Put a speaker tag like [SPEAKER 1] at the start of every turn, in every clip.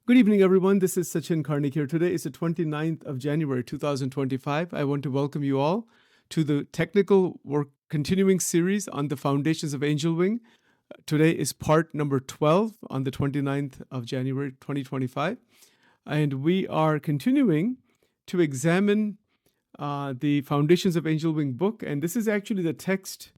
[SPEAKER 1] Good evening, everyone. This is Sachin Karnik here. Today is the 29th of January, 2025. I want to welcome you all to the technical work continuing series on the foundations of Angel Wing. Today is part number 12 on the 29th of January, 2025. And we are continuing to examine the Foundations of Angel Wing book. And this is actually the text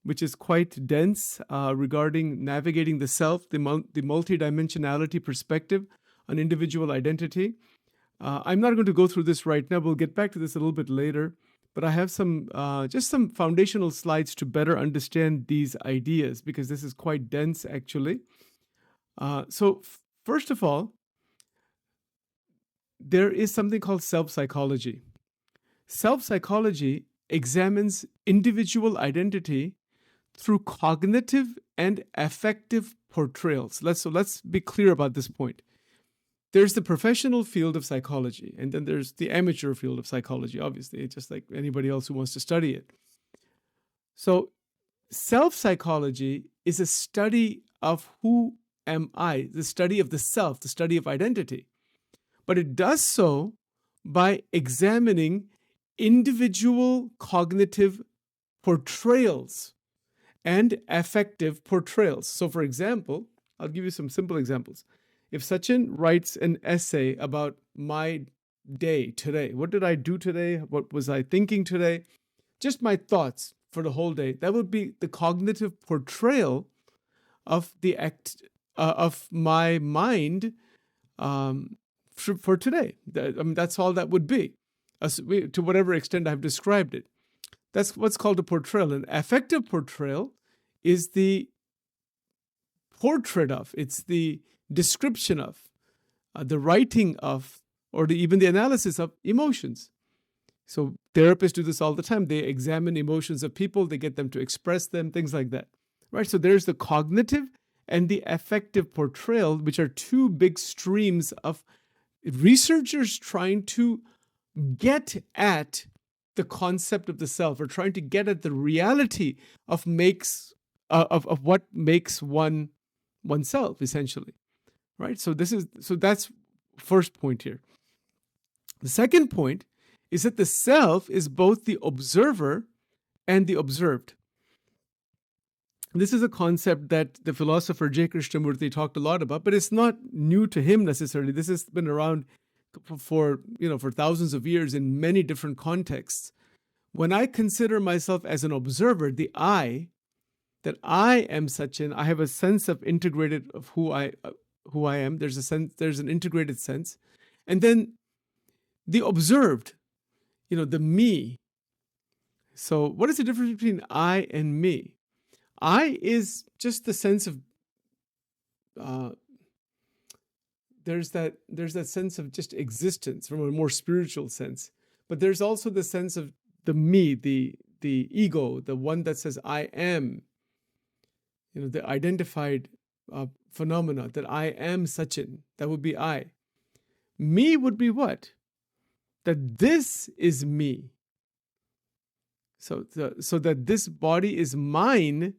[SPEAKER 1] which is quite dense regarding navigating the self, the multidimensionality perspective on individual identity. I'm not going to go through this right now. We'll get back to this a little bit later. But I have just some foundational slides to better understand these ideas because this is quite dense, actually. First of all, there is something called self-psychology. Self-psychology examines individual identity through cognitive and affective portrayals. Let's be clear about this point. There's the professional field of psychology, and then there's the amateur field of psychology, obviously, just like anybody else who wants to study it. So self-psychology is a study of who am I, the study of the self, the study of identity. But it does so by examining individual cognitive portrayals and affective portrayals. So for example, I'll give you some simple examples. If Sachin writes an essay about my day today, what did I do today? What was I thinking today? Just my thoughts for the whole day. That would be the cognitive portrayal of the act of my mind for today. That's all that would be, to whatever extent I've described it. That's what's called a portrayal. An affective portrayal is the portrait of, it's the description of, the writing of, or even the analysis of emotions. So therapists do this all the time. They examine emotions of people, they get them to express them, things like that, right? So there's the cognitive and the affective portrayal, which are two big streams of researchers trying to get at the concept of the self, or trying to get at the reality of what makes oneself, essentially. Right? So that's first point here. The second point is that the self is both the observer and the observed. This is a concept that the philosopher J. Krishnamurti talked a lot about, but it's not new to him necessarily. This has been around for thousands of years in many different contexts. When I consider myself as an observer, that I am Sachin, I have a sense of integrated of who I am. There's an integrated sense. And then the observed, the me. So what is the difference between I and me? I is just the sense of, there's that sense of just existence from a more spiritual sense. But there's also the sense of the me, the ego, the one that says I am, the identified phenomena, that I am Sachin. That would be I. Me would be what? That this is me. So that this body is mine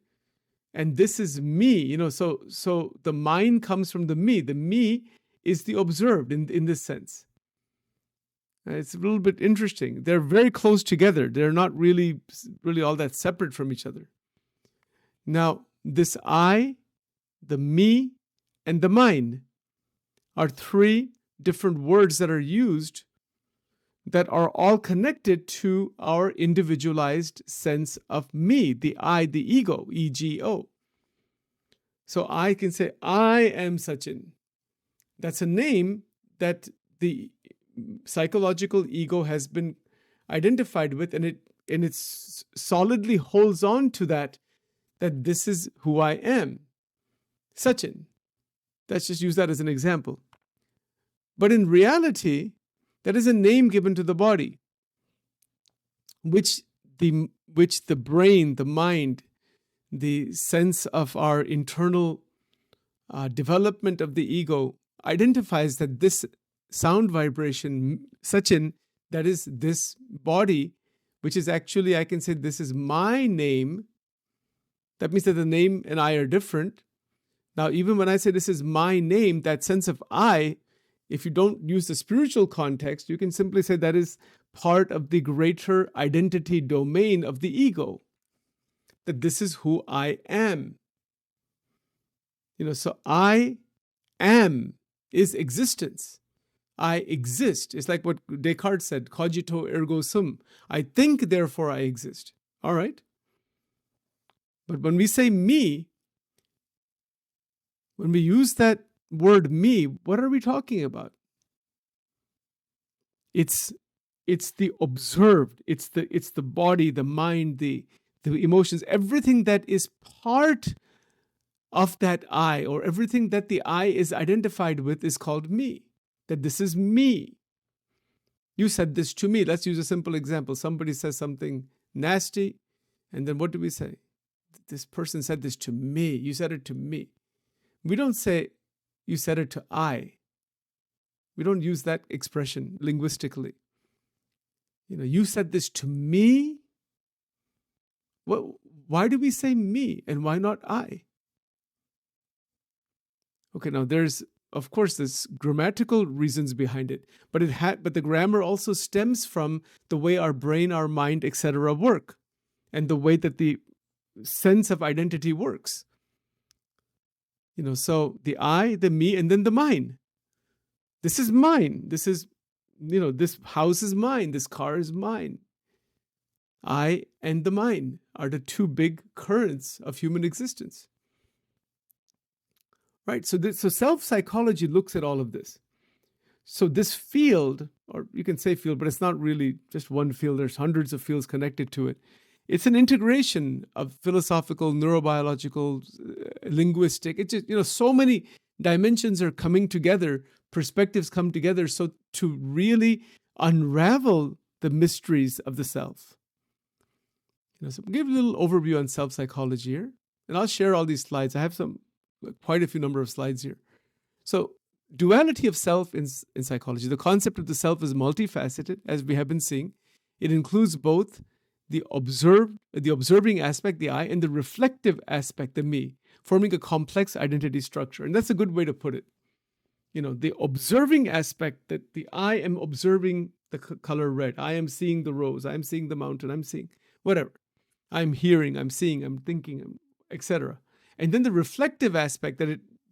[SPEAKER 1] and this is me. So the mind comes from the me. The me is the observed in this sense. It's a little bit interesting. They're very close together. They're not really all that separate from each other. Now, this I, the me, and the mine are three different words that are used that are all connected to our individualized sense of me, the I, the ego, ego. So I can say, I am Sachin. That's a name that the psychological ego has been identified with, and it solidly holds on to that this is who I am, Sachin. Let's just use that as an example. But in reality, that is a name given to the body, which the brain, the mind, the sense of our internal development of the ego identifies that this sound vibration, Sachin, that is this body, which is actually, I can say, this is my name. That means that the name and I are different. Now, even when I say this is my name, that sense of I if you don't use the spiritual context, you can simply say that is part of the greater identity domain of the ego, that this is who I am. So I am is existence. I exist. It's like what Descartes said, cogito ergo sum. I think, therefore I exist. All right? But when we say me, when we use that word me, what are we talking about? It's the observed, it's the body, the mind, the emotions, everything that is part of that I, or everything that the I is identified with, is called me. That this is me. You said this to me. Let's use a simple example. Somebody says something nasty, and then what do we say? This person said this to me. You said it to me. We don't say, you said it to I. We don't use that expression linguistically. You said this to me? Why do we say me and why not I? Okay, now there's, of course, there's grammatical reasons behind it, but the grammar also stems from the way our brain, our mind, etc. work, and the way that the sense of identity works. So the I, the me, and then the mine. This is mine. This is, this house is mine. This car is mine. I and the mine are the two big currents of human existence. Right? So self-psychology looks at all of this. So this field, or you can say field, but it's not really just one field. There's hundreds of fields connected to it. It's an integration of philosophical, neurobiological, linguistic. It's just, so many dimensions are coming together, perspectives come together, so to really unravel the mysteries of the self. So I'll give a little overview on self-psychology here, and I'll share all these slides. I have quite a few number of slides here. So duality of self in psychology. The concept of the self is multifaceted, as we have been seeing. It includes both the observing aspect, the I, and the reflective aspect, the me, forming a complex identity structure. And that's a good way to put it. The observing aspect, that the I am observing the color red. I am seeing the rose. I am seeing the mountain. I'm seeing whatever. I'm hearing, I'm seeing, I'm thinking, etc. And then the reflective aspect,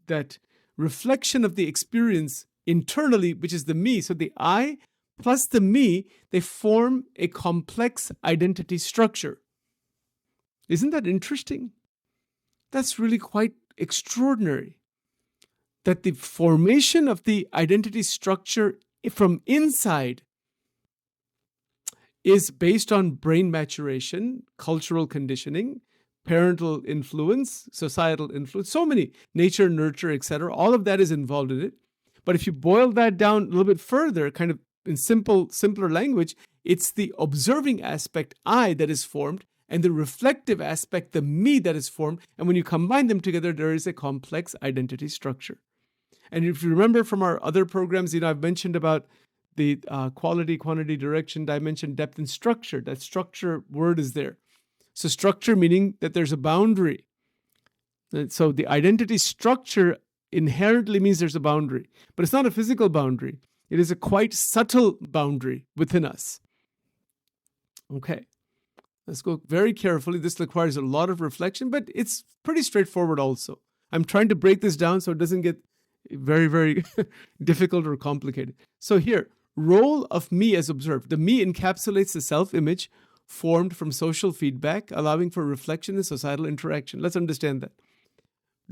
[SPEAKER 1] that reflection of the experience internally, which is the me. So the I plus the me, they form a complex identity structure. Isn't that interesting? That's really quite extraordinary. That the formation of the identity structure from inside is based on brain maturation, cultural conditioning, parental influence, societal influence, so many, nature, nurture, etc. All of that is involved in it. But if you boil that down a little bit further, kind of in simpler language, it's the observing aspect, I, that is formed, and the reflective aspect, the me, that is formed. And when you combine them together, there is a complex identity structure. And if you remember from our other programs, I've mentioned about the quality, quantity, direction, dimension, depth, and structure. That structure word is there. So structure meaning that there's a boundary. And so the identity structure inherently means there's a boundary, but it's not a physical boundary. It is a quite subtle boundary within us. Okay, let's go very carefully. This requires a lot of reflection, but it's pretty straightforward also. I'm trying to break this down so it doesn't get very, very difficult or complicated. So here, role of me as observed. The me encapsulates the self-image formed from social feedback, allowing for reflection and societal interaction. Let's understand that.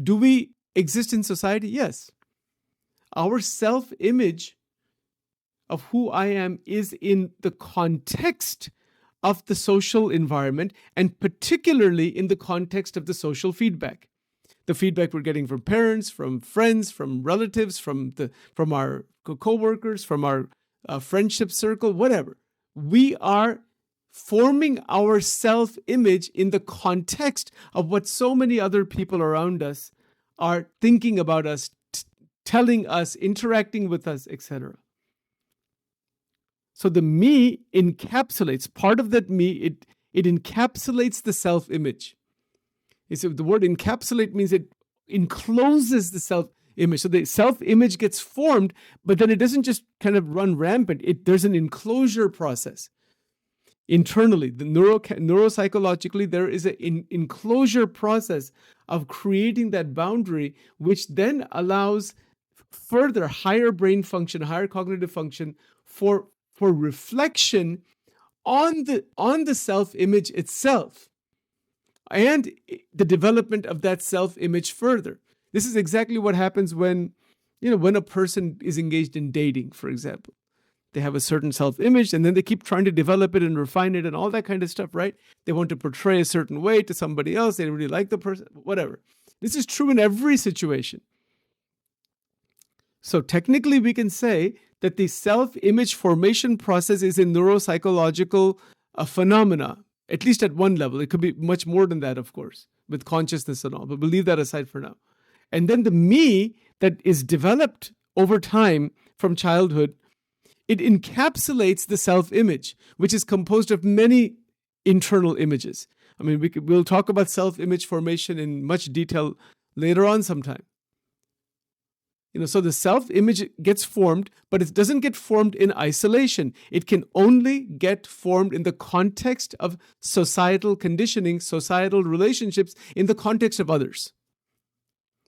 [SPEAKER 1] Do we exist in society? Yes. Our self-image of who I am is in the context of the social environment, and particularly in the context of the social feedback. The feedback we're getting from parents, from friends, from relatives, from our co-workers, from our friendship circle, whatever. We are forming our self-image in the context of what so many other people around us are thinking about us, telling us, interacting with us, etc. So the me encapsulates, part of that me, it encapsulates the self-image. So the word encapsulate means it encloses the self. image. So the self-image gets formed, but then it doesn't just kind of run rampant. There's an enclosure process. Internally, the neuropsychologically, there is an enclosure process of creating that boundary, which then allows further higher brain function, higher cognitive function for reflection on the self-image itself and the development of that self-image further. This is exactly what happens when a person is engaged in dating, for example. They have a certain self-image, and then they keep trying to develop it and refine it and all that kind of stuff, right? They want to portray a certain way to somebody else. They really like the person, whatever. This is true in every situation. So technically, we can say that the self-image formation process is a neuropsychological phenomena, at least at one level. It could be much more than that, of course, with consciousness and all, but we'll leave that aside for now. And then the me that is developed over time from childhood, it encapsulates the self-image, which is composed of many internal images. I mean, we'll talk about self-image formation in much detail later on sometime. So the self-image gets formed, but it doesn't get formed in isolation. It can only get formed in the context of societal conditioning, societal relationships, in the context of others,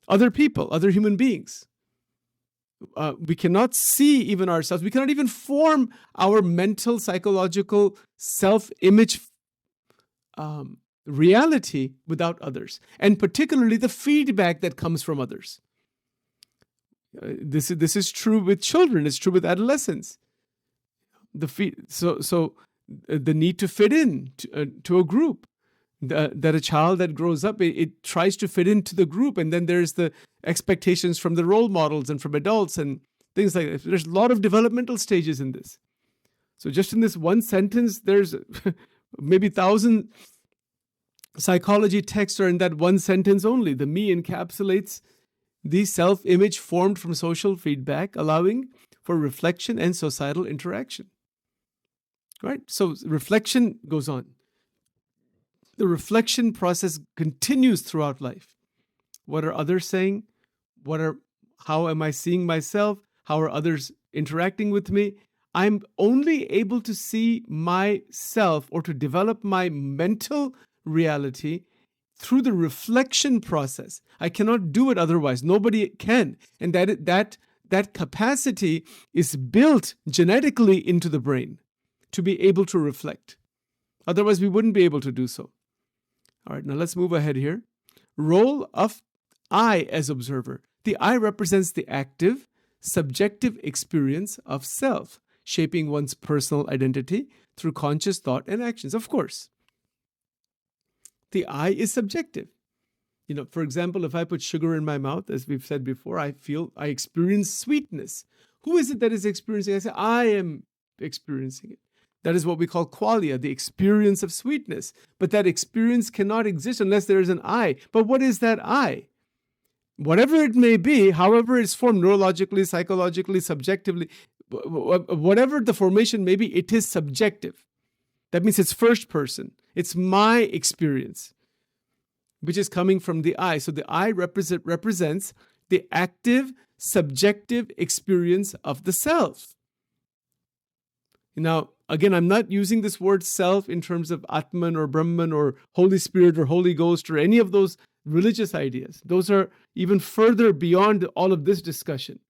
[SPEAKER 1] other people, other human beings. We cannot see even ourselves. We cannot even form our mental, psychological self-image reality without others, and particularly the feedback that comes from others. This is true with children. It's true with adolescents. So the need to fit in to a group. That a child that grows up, it tries to fit into the group, and then there's the expectations from the role models and from adults and things like that. There's a lot of developmental stages in this. So just in this one sentence, there's maybe 1,000 psychology texts are in that one sentence only. The me encapsulates the self-image formed from social feedback, allowing for reflection and societal interaction. Right? So reflection goes on. The reflection process continues throughout life. What are others saying? How am I seeing myself? How are others interacting with me? I'm only able to see myself or to develop my mental reality through the reflection process. I cannot do it otherwise. Nobody can. And that capacity is built genetically into the brain to be able to reflect. Otherwise, we wouldn't be able to do so. All right, now let's move ahead here. Role of I as observer. The I represents the active, subjective experience of self, shaping one's personal identity through conscious thought and actions. Of course, the I is subjective. For example, if I put sugar in my mouth, as we've said before, I experience sweetness. Who is it that is experiencing? I say, I am experiencing it. That is what we call qualia, the experience of sweetness. But that experience cannot exist unless there is an I. But what is that I? Whatever it may be, however it's formed neurologically, psychologically, subjectively, whatever the formation may be, it is subjective. That means it's first person. It's my experience, which is coming from the I. So the I represents the active, subjective experience of the self. Now, again, I'm not using this word self in terms of Atman or Brahman or Holy Spirit or Holy Ghost or any of those religious ideas. Those are even further beyond all of this discussion.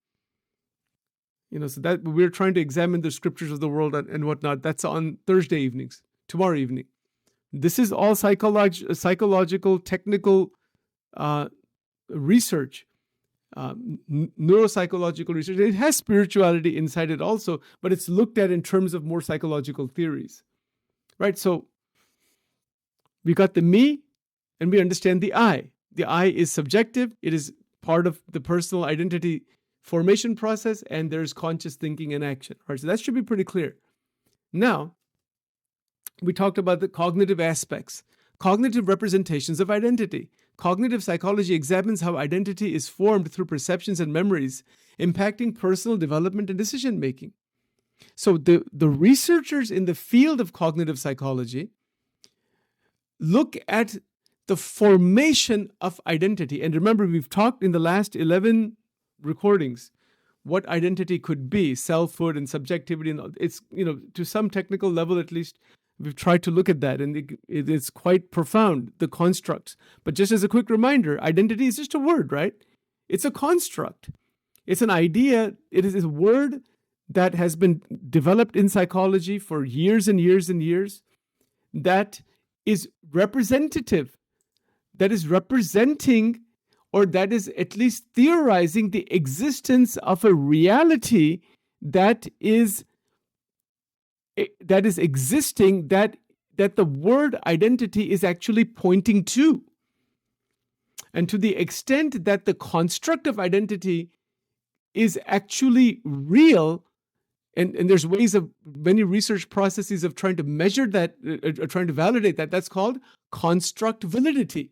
[SPEAKER 1] So that we're trying to examine the scriptures of the world and whatnot. That's on Thursday evenings, tomorrow evening. This is all psychological, technical research. Neuropsychological research. It has spirituality inside it also, but it's looked at in terms of more psychological theories, right? So we got the me and we understand the I. The I is subjective. It is part of the personal identity formation process, and there's conscious thinking and action. All right, so that should be pretty clear. Now, we talked about the cognitive aspects, cognitive representations of identity. Cognitive psychology examines how identity is formed through perceptions and memories, impacting personal development and decision-making. So the researchers in the field of cognitive psychology look at the formation of identity. And remember, we've talked in the last 11 recordings what identity could be, selfhood and subjectivity, and it's, to some technical level at least, we've tried to look at that, and it is quite profound, the constructs. But just as a quick reminder, identity is just a word, right? It's a construct. It's an idea. It is a word that has been developed in psychology for years and years and years, that is representative, that is representing, or that is at least theorizing the existence of a reality that is existing, that the word identity is actually pointing to. And to the extent that the construct of identity is actually real, and there's ways of many research processes of trying to measure that, trying to validate that, that's called construct validity.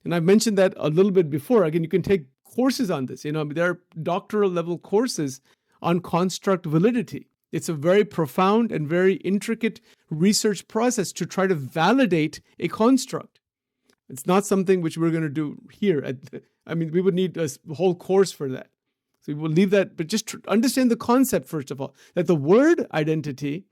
[SPEAKER 1] And I've mentioned that a little bit before. Again, you can take courses on this. There are doctoral level courses on construct validity. It's a very profound and very intricate research process to try to validate a construct. It's not something which we're going to do here. We would need a whole course for that. So we'll leave that, but just understand the concept, first of all, that the word identity,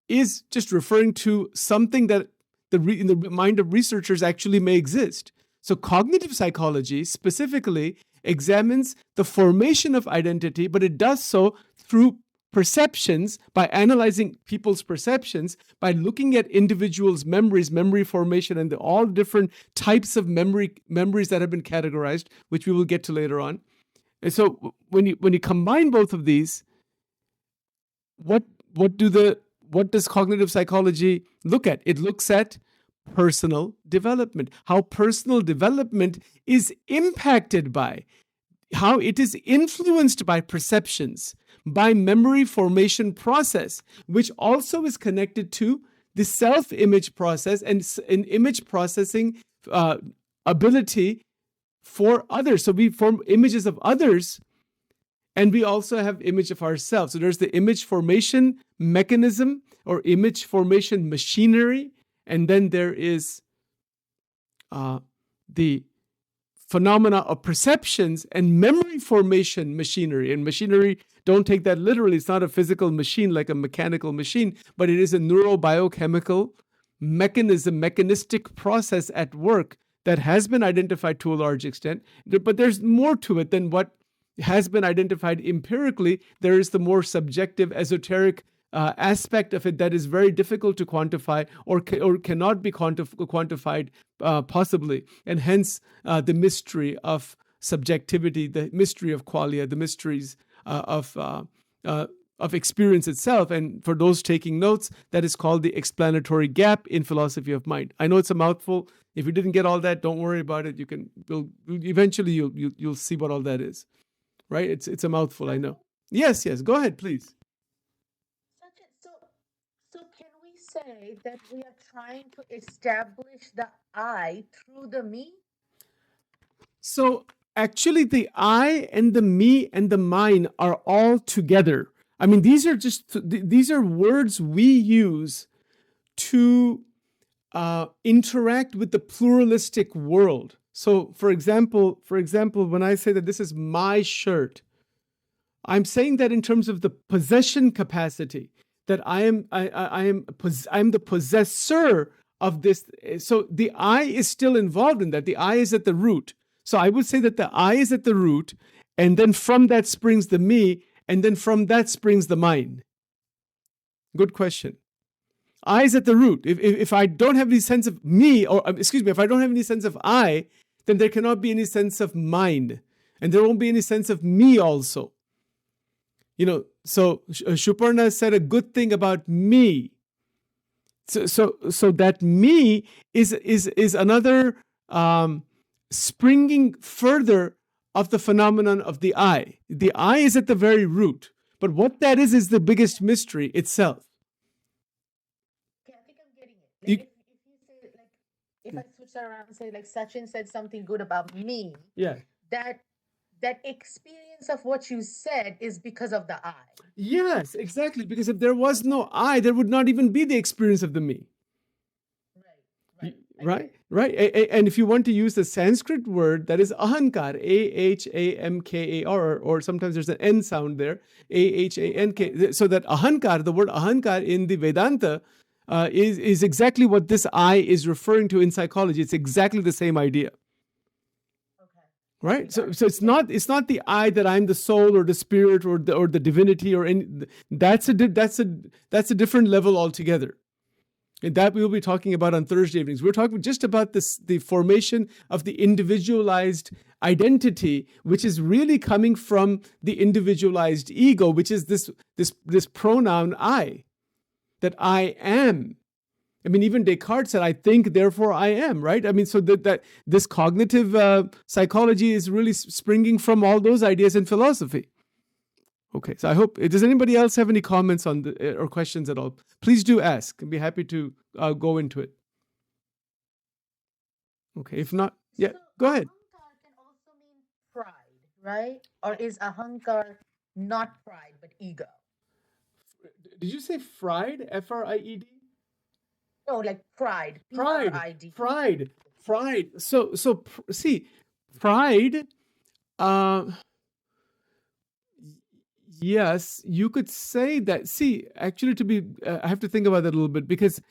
[SPEAKER 1] is just referring to something that in the mind of researchers actually may exist. So cognitive psychology specifically examines the formation of identity, but it does so through perceptions, by analyzing people's perceptions, by looking at individuals' memories, memory formation, and all different types of memories that have been categorized, which we will get to later on. And so when you combine both of these, what does cognitive psychology look at? It looks at personal development, how personal development is impacted by, how it is influenced by perceptions, by memory formation process, which also is connected to the self-image process and an image processing ability for others. So we form images of others, and we also have image of ourselves. So there's the image formation mechanism or image formation machinery, and then there is the phenomena of perceptions and memory formation machinery. And machinery, don't take that literally. It's not a physical machine like a mechanical machine, but it is a neurobiochemical mechanistic process at work that has been identified to a large extent. But there's more to it than what has been identified empirically. There is the more subjective, esoteric aspect of it that is very difficult to quantify or cannot be quantified possibly. And hence the mystery of subjectivity, the mystery of qualia, the mysteries of experience itself. And for those taking notes, that is called the explanatory gap in philosophy of mind. I know it's a mouthful. If you didn't get all that, don't worry about it. Eventually you'll see what all that is. Right? It's a mouthful, I know. Yes, go ahead, please.
[SPEAKER 2] So can we say that we are trying to establish the I through the me?
[SPEAKER 1] So actually the I and the me and the mine are all together. These are words we use to interact with the pluralistic world. So for example, when I say that this is my shirt, I'm saying that in terms of the possession capacity, that I'm the possessor of this. So the I is still involved in that. The I is at the root. So I would say that the I is at the root, and then from that springs the me, and then from that springs the mine. Good question. I is at the root. If I don't have any sense of me, if I don't have any sense of I, then there cannot be any sense of mind, and there won't be any sense of me also. So Shuparna said a good thing about me. So that me is another springing further of the phenomenon of the I. The I is at the very root, but what that is the biggest mystery itself.
[SPEAKER 2] Okay, I think I'm getting it. If you say if I switch that around and say Sachin said something good about me, that experience of what you said is because of the I.
[SPEAKER 1] Yes, exactly. Because if there was no I, there would not even be the experience of the me.
[SPEAKER 2] Right.
[SPEAKER 1] Right. And if you want to use the Sanskrit word, that is ahankar, Ahamkar, or sometimes there's an N sound there, Ahank. So that ahankar, the word ahankar in the Vedanta, is exactly what this I is referring to in psychology. It's exactly the same idea. Right. So it's not the I that I'm the soul or the spirit or the divinity or any. That's a different level altogether. And that we'll be talking about on Thursday evenings. We're talking just about the formation of the individualized identity, which is really coming from the individualized ego, which is this pronoun I, that I am. I mean, even Descartes said, I think, therefore I am, right? I mean, so that this cognitive psychology is really springing from all those ideas in philosophy. Okay, so I hope, does anybody else have any comments on or questions at all? Please do ask. I'd be happy to go into it. Okay, if not, yeah,
[SPEAKER 2] So
[SPEAKER 1] go ahead.
[SPEAKER 2] ahankar can also mean pride, right? Or is ahankar not pride but ego?
[SPEAKER 1] Did you say fried? Fried?
[SPEAKER 2] No, like pride.
[SPEAKER 1] Pride.
[SPEAKER 2] Pride.
[SPEAKER 1] Pride. So see, pride. Yes, you could say that. See, actually, I have to think about that a little bit, because,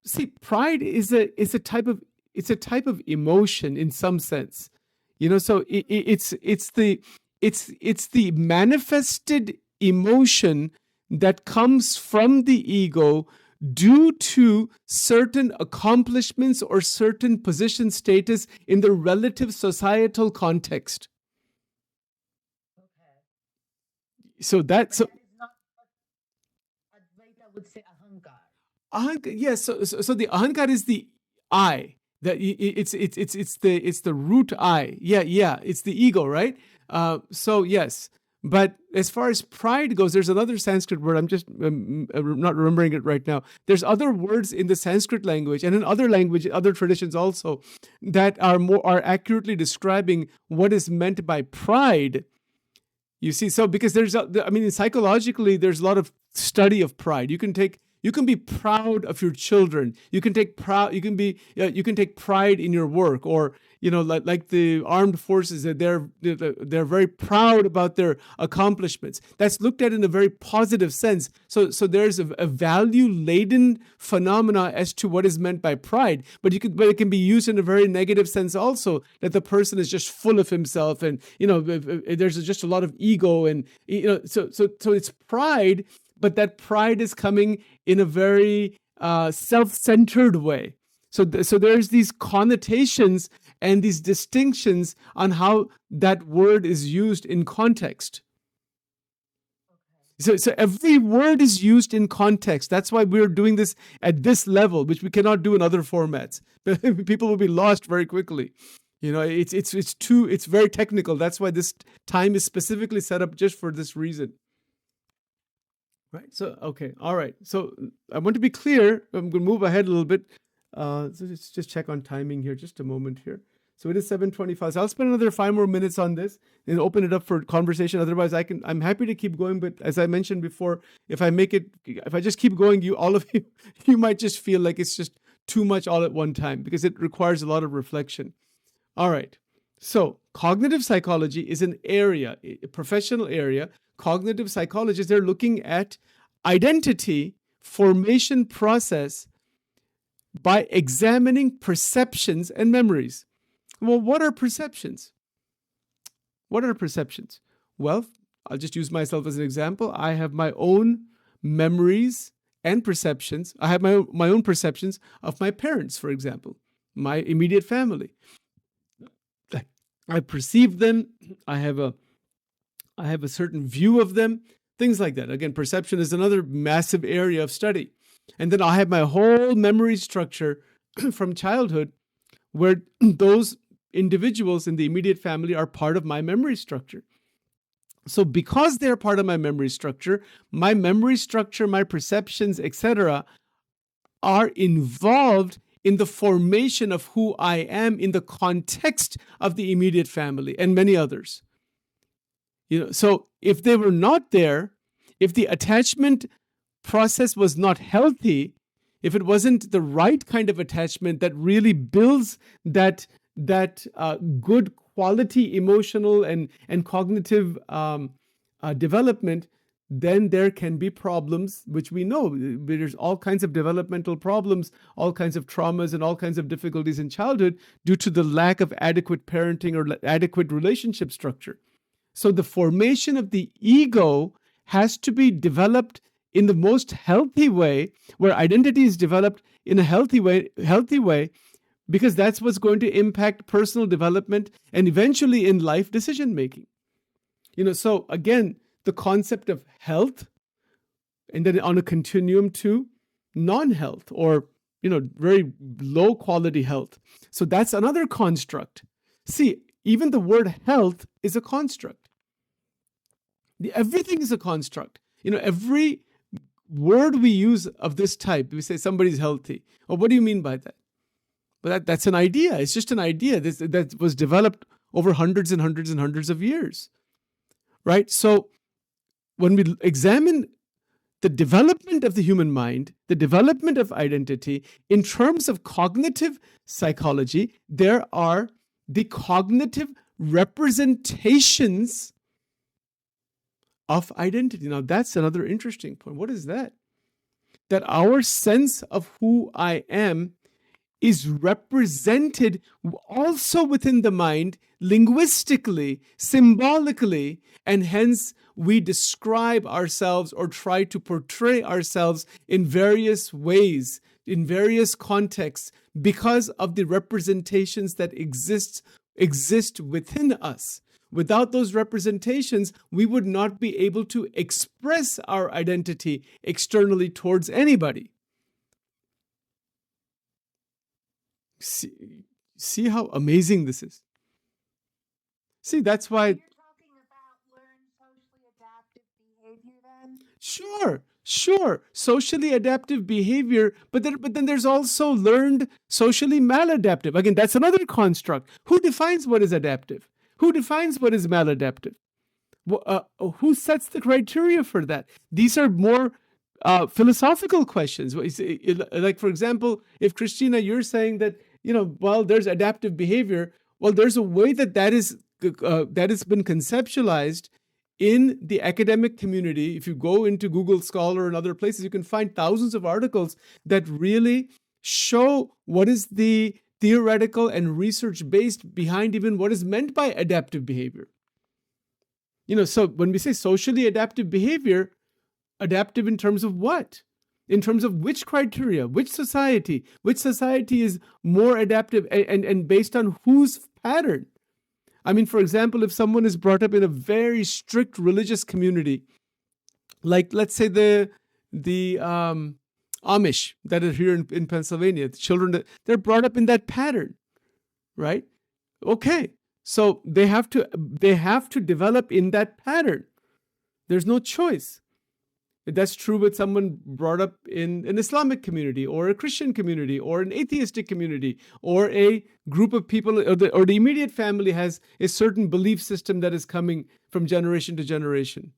[SPEAKER 1] see, pride is a type of emotion in some sense, So it's the manifested emotion that comes from the ego due to certain accomplishments or certain position status in the relative societal context. So
[SPEAKER 2] That is not what Advaita would say ahankar.
[SPEAKER 1] Yes. So the ahankar is the I. That it's the root I. Yeah. It's the ego, right? So yes. But as far as pride goes, there's another Sanskrit word. I'm just not remembering it right now. There's other words in the Sanskrit language and in other traditions also, that are accurately describing what is meant by pride. You see, so because psychologically, there's a lot of study of pride. You can be proud of your children. You can take pride in your work, or like the armed forces, that they're very proud about their accomplishments. That's looked at in a very positive sense. So there's a value laden phenomena as to what is meant by pride, but it can be used in a very negative sense also, that the person is just full of himself, and there's just a lot of ego, and so it's pride. But that pride is coming in a very self-centered way. So there's these connotations and these distinctions on how that word is used in context. So every word is used in context. That's why we're doing this at this level, which we cannot do in other formats. People will be lost very quickly. It's very technical. That's why this time is specifically set up just for this reason. Right. So, okay. All right. So I want to be clear. I'm going to move ahead a little bit. So just check on timing here. Just a moment here. So it is 7:25. So I'll spend another 5 more minutes on this and open it up for conversation. Otherwise, I'm happy to keep going. But as I mentioned before, if I just keep going, all of you, you might just feel like it's just too much all at one time, because it requires a lot of reflection. All right. So cognitive psychology is an area, a professional area. Cognitive psychologists, they're looking at identity formation process by examining perceptions and memories. Well, what are perceptions? Well, I'll just use myself as an example. I have my own memories and perceptions. I have my own perceptions of my parents, for example, my immediate family. I perceive them. I have a certain view of them, things like that. Again, perception is another massive area of study. And then I have my whole memory structure from childhood, where those individuals in the immediate family are part of my memory structure. So because they're part of my memory structure, my perceptions, etc., are involved in the formation of who I am in the context of the immediate family and many others. So if they were not there, if the attachment process was not healthy, if it wasn't the right kind of attachment that really builds that good quality emotional and cognitive development, then there can be problems, which we know there's all kinds of developmental problems, all kinds of traumas, and all kinds of difficulties in childhood due to the lack of adequate parenting or adequate relationship structure. So the formation of the ego has to be developed in the most healthy way, where identity is developed in a healthy way, because that's what's going to impact personal development and eventually in life decision making. So again, the concept of health, and then on a continuum to non-health, or very low quality health. So that's another construct. See, even the word health is a construct. Everything is a construct. Every word we use of this type, we say somebody's healthy. Well, what do you mean by that? But that's an idea. It's just an idea that was developed over hundreds and hundreds and hundreds of years, right? So when we examine the development of the human mind, the development of identity, in terms of cognitive psychology, there are the cognitive representations of identity. Now, that's another interesting point. What is that? That our sense of who I am is represented also within the mind, linguistically, symbolically, and hence we describe ourselves or try to portray ourselves in various ways, in various contexts, because of the representations that exist within us. Without those representations, we would not be able to express our identity externally towards anybody. See how amazing this is? See, that's why...
[SPEAKER 2] You're talking about learned socially adaptive behavior then?
[SPEAKER 1] Sure. Socially adaptive behavior, but then there's also learned socially maladaptive. Again, that's another construct. Who defines what is adaptive? Who defines what is maladaptive? Who sets the criteria for that? These are more philosophical questions. Like, for example, if Christina, you're saying that, well, there's adaptive behavior. Well, there's a way that has been conceptualized in the academic community. If you go into Google Scholar and other places, you can find thousands of articles that really show what is the theoretical and research-based behind even what is meant by adaptive behavior. So when we say socially adaptive behavior, adaptive in terms of what? In terms of which criteria, which society is more adaptive, and based on whose pattern? I mean, for example, if someone is brought up in a very strict religious community, like let's say the Amish that are here in Pennsylvania, the children, they're brought up in that pattern, right? Okay, so they have to develop in that pattern. There's no choice. That's true with someone brought up in an Islamic community or a Christian community or an atheistic community, or a group of people, or the immediate family has a certain belief system that is coming from generation to generation.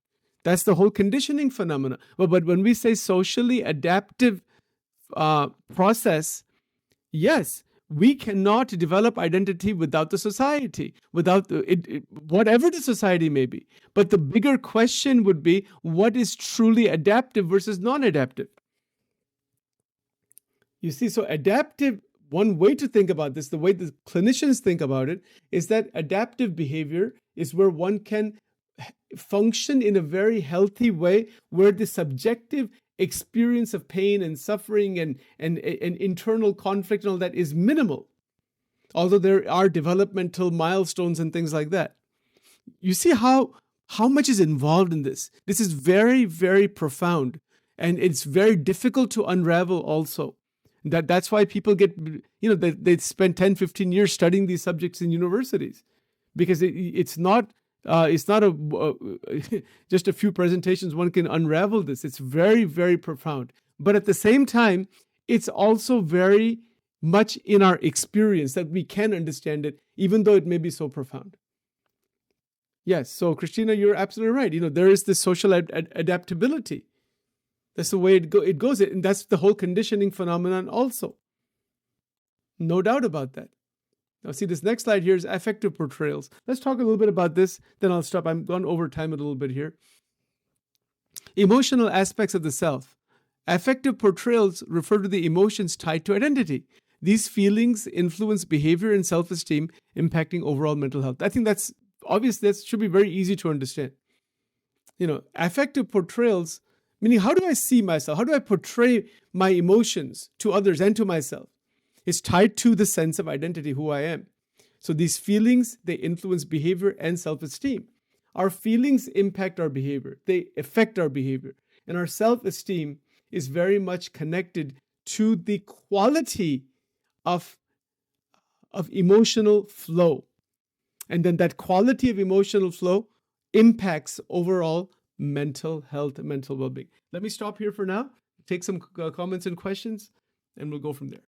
[SPEAKER 1] That's the whole conditioning phenomena. But when we say socially adaptive process, yes, we cannot develop identity without the society, without whatever the society may be. But the bigger question would be, what is truly adaptive versus non-adaptive? You see, so adaptive, one way to think about this, the way the clinicians think about it, is that adaptive behavior is where one can function in a very healthy way, where the subjective experience of pain and suffering and internal conflict and all that is minimal, although there are developmental milestones and things like that. You see how much is involved in this. This is very, very profound, and it's very difficult to unravel also. That's why people get, they spend 10, 15 years studying these subjects in universities, because it's not just a few presentations one can unravel this. It's very, very profound. But at the same time, it's also very much in our experience that we can understand it, even though it may be so profound. Yes, so Christina, you're absolutely right. There is this social adaptability That's the way it goes. And that's the whole conditioning phenomenon also. No doubt about that. Now, see, this next slide here is affective portrayals. Let's talk a little bit about this, then I'll stop. I'm gone over time a little bit here. Emotional aspects of the self. Affective portrayals refer to the emotions tied to identity. These feelings influence behavior and self-esteem, impacting overall mental health. I think that's obvious. That should be very easy to understand. Affective portrayals, meaning how do I see myself? How do I portray my emotions to others and to myself? It's tied to the sense of identity, who I am. So these feelings, they influence behavior and self-esteem. Our feelings impact our behavior. They affect our behavior. And our self-esteem is very much connected to the quality of emotional flow. And then that quality of emotional flow impacts overall mental health and mental well-being. Let me stop here for now, take some comments and questions, and we'll go from there.